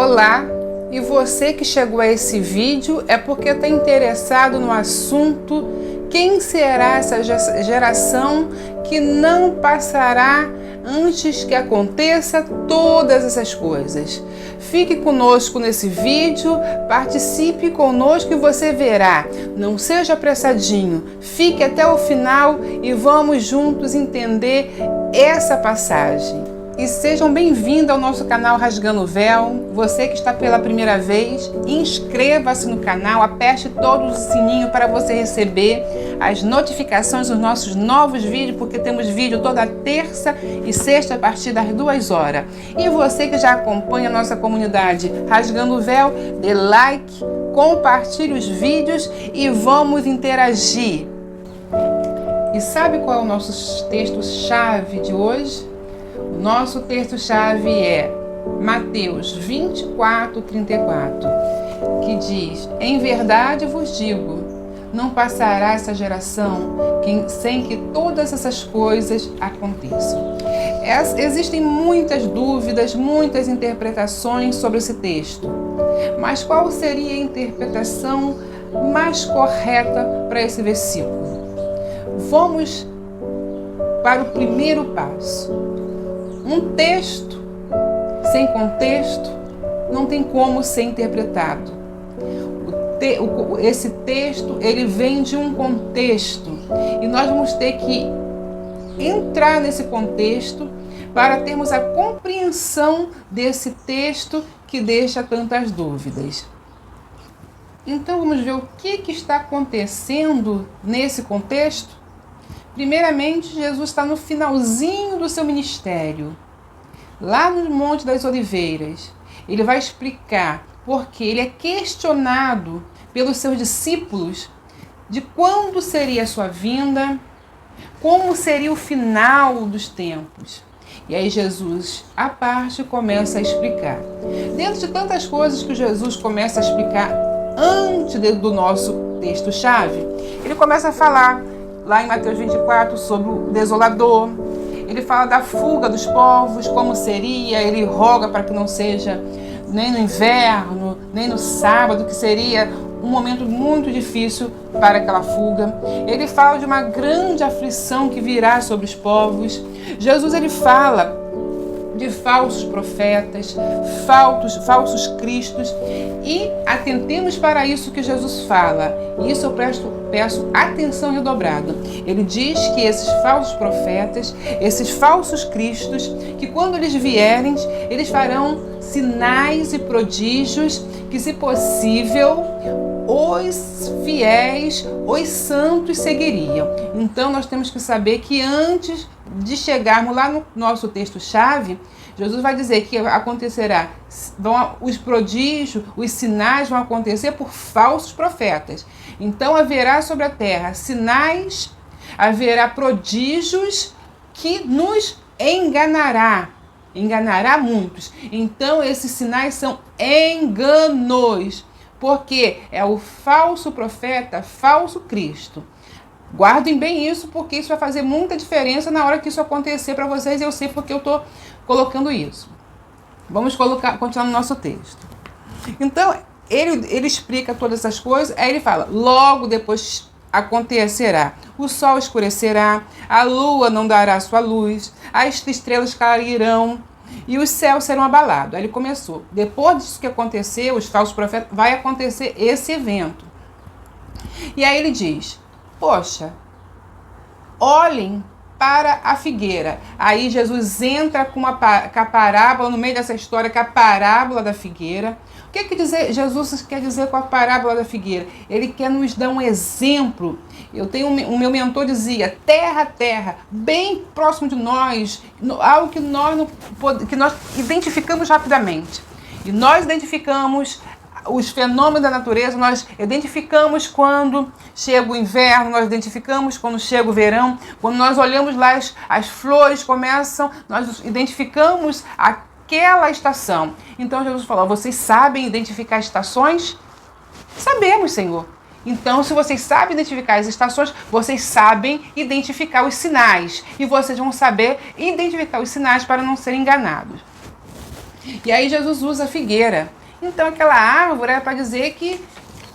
Olá, e você que chegou a esse vídeo é porque está interessado no assunto: quem será essa geração que não passará antes que aconteça todas essas coisas? Fique conosco nesse vídeo, participe conosco e você verá. Não seja apressadinho, fique até o final e vamos juntos entender essa passagem. E sejam bem-vindos ao nosso canal Rasgando o Véu. Você que está pela primeira vez, inscreva-se no canal, aperte todo o sininho para você receber as notificações dos nossos novos vídeos, porque temos vídeo toda terça e sexta a partir das 2 horas. E você que já acompanha a nossa comunidade Rasgando o Véu, dê like, compartilhe os vídeos e vamos interagir. E sabe qual é o nosso texto-chave de hoje? O nosso texto-chave é Mateus 24:34, que diz: em verdade vos digo, não passará essa geração sem que todas essas coisas aconteçam. Existem muitas dúvidas, muitas interpretações sobre esse texto, mas qual seria a interpretação mais correta para esse versículo? Vamos para o primeiro passo. Um texto sem contexto não tem como ser interpretado. Esse texto, ele vem de um contexto e nós vamos ter que entrar nesse contexto para termos a compreensão desse texto que deixa tantas dúvidas. Então vamos ver o que está acontecendo nesse contexto. Primeiramente, Jesus está no finalzinho do seu ministério, lá no Monte das Oliveiras. Ele vai explicar porque ele é questionado pelos seus discípulos de quando seria a sua vinda, como seria o final dos tempos. E aí Jesus, à parte, começa a explicar. Dentro de tantas coisas que Jesus começa a explicar antes do nosso texto-chave, ele começa a falar lá em Mateus 24, sobre o desolador. Ele fala da fuga dos povos, como seria. Ele roga para que não seja nem no inverno, nem no sábado, que seria um momento muito difícil para aquela fuga. Ele fala de uma grande aflição que virá sobre os povos. Jesus, ele fala de falsos profetas, falsos cristos, e atentemos para isso que Jesus fala. E isso eu peço atenção redobrada. Ele diz que esses falsos profetas, esses falsos cristos, que quando eles vierem, eles farão sinais e prodígios que, se possível, os fiéis, os santos seguiriam. Então nós temos que saber que antes de chegarmos lá no nosso texto-chave, Jesus vai dizer que acontecerá, os prodígios, os sinais vão acontecer por falsos profetas. Então haverá sobre a terra sinais, haverá prodígios que nos enganará muitos. Então esses sinais são enganos, porque é o falso profeta, falso Cristo. Guardem bem isso, porque isso vai fazer muita diferença na hora que isso acontecer para vocês. Eu sei porque eu estou colocando isso. Vamos continuar no nosso texto. Então, ele explica todas essas coisas, aí ele fala: logo depois acontecerá, o sol escurecerá, a lua não dará sua luz, as estrelas cairão e os céus serão abalados. Aí ele começou. Depois disso que aconteceu, os falsos profetas, vai acontecer esse evento. E aí ele diz: poxa, olhem para a figueira. Aí Jesus entra com a parábola, no meio dessa história, que é a parábola da figueira. O que Jesus quer dizer com a parábola da figueira? Ele quer nos dar um exemplo. O meu mentor dizia: terra, terra, bem próximo de nós, algo que nós identificamos rapidamente. E nós identificamos os fenômenos da natureza, nós identificamos quando chega o inverno, nós identificamos quando chega o verão, quando nós olhamos lá as flores começam, nós identificamos aquela estação. Então Jesus falou: vocês sabem identificar as estações? Sabemos, Senhor. Então, se vocês sabem identificar as estações, vocês sabem identificar os sinais. E vocês vão saber identificar os sinais para não serem enganados. E aí Jesus usa a figueira. Então aquela árvore era para dizer que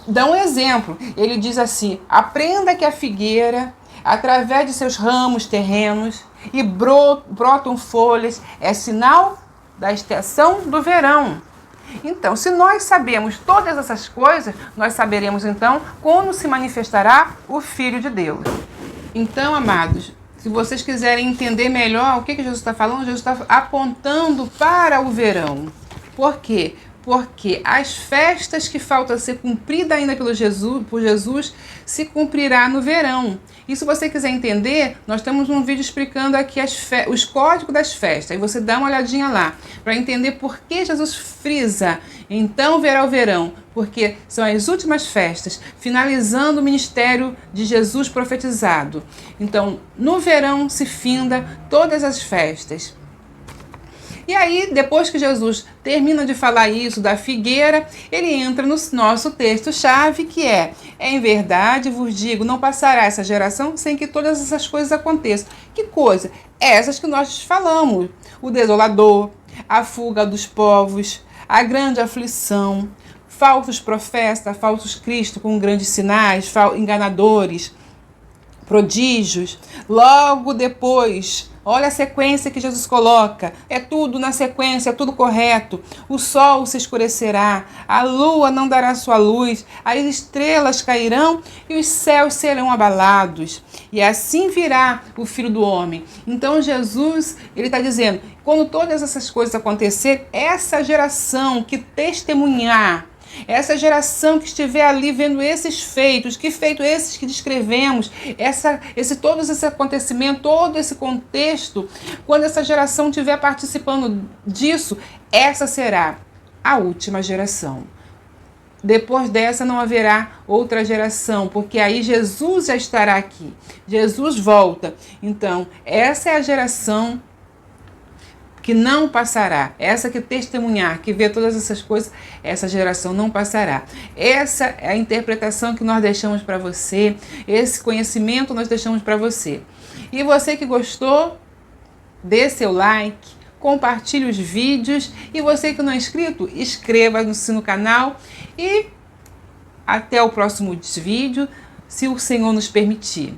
dá um exemplo. Ele diz assim: aprenda que a figueira, através de seus ramos terrenos e brotam folhas, é sinal da estação do verão. Então, se nós sabemos todas essas coisas, nós saberemos então como se manifestará o Filho de Deus. Então, amados, se vocês quiserem entender melhor o que Jesus está falando, Jesus está apontando para o verão. Por quê? Porque as festas que faltam ser cumpridas ainda por Jesus se cumprirá no verão. E se você quiser entender, nós temos um vídeo explicando aqui os códigos das festas. Aí você dá uma olhadinha lá, para entender por que Jesus frisa, então verá o verão. Porque são as últimas festas, finalizando o ministério de Jesus profetizado. Então, no verão se finda todas as festas. E aí, depois que Jesus termina de falar isso da figueira, ele entra no nosso texto-chave, que é: em verdade vos digo, não passará essa geração sem que todas essas coisas aconteçam. Que coisa? Essas que nós falamos: o desolador, a fuga dos povos, a grande aflição, falsos profetas, falsos cristos com grandes sinais, enganadores, prodígios. Logo depois, olha a sequência que Jesus coloca. É tudo na sequência, é tudo correto. O sol se escurecerá, a lua não dará sua luz, as estrelas cairão e os céus serão abalados. E assim virá o Filho do Homem. Então Jesus, ele está dizendo, quando todas essas coisas acontecerem, essa geração que testemunhar, essa geração que estiver ali vendo esses feitos, que feitos esses que descrevemos, todos esse acontecimento, todo esse contexto, quando essa geração estiver participando disso, essa será a última geração. Depois dessa não haverá outra geração, porque aí Jesus já estará aqui. Jesus volta. Então, essa é a geração que não passará, essa que testemunhar, que vê todas essas coisas, essa geração não passará. Essa é a interpretação que nós deixamos para você, esse conhecimento nós deixamos para você. E você que gostou, dê seu like, compartilhe os vídeos, e você que não é inscrito, inscreva-se no canal e até o próximo vídeo, se o Senhor nos permitir.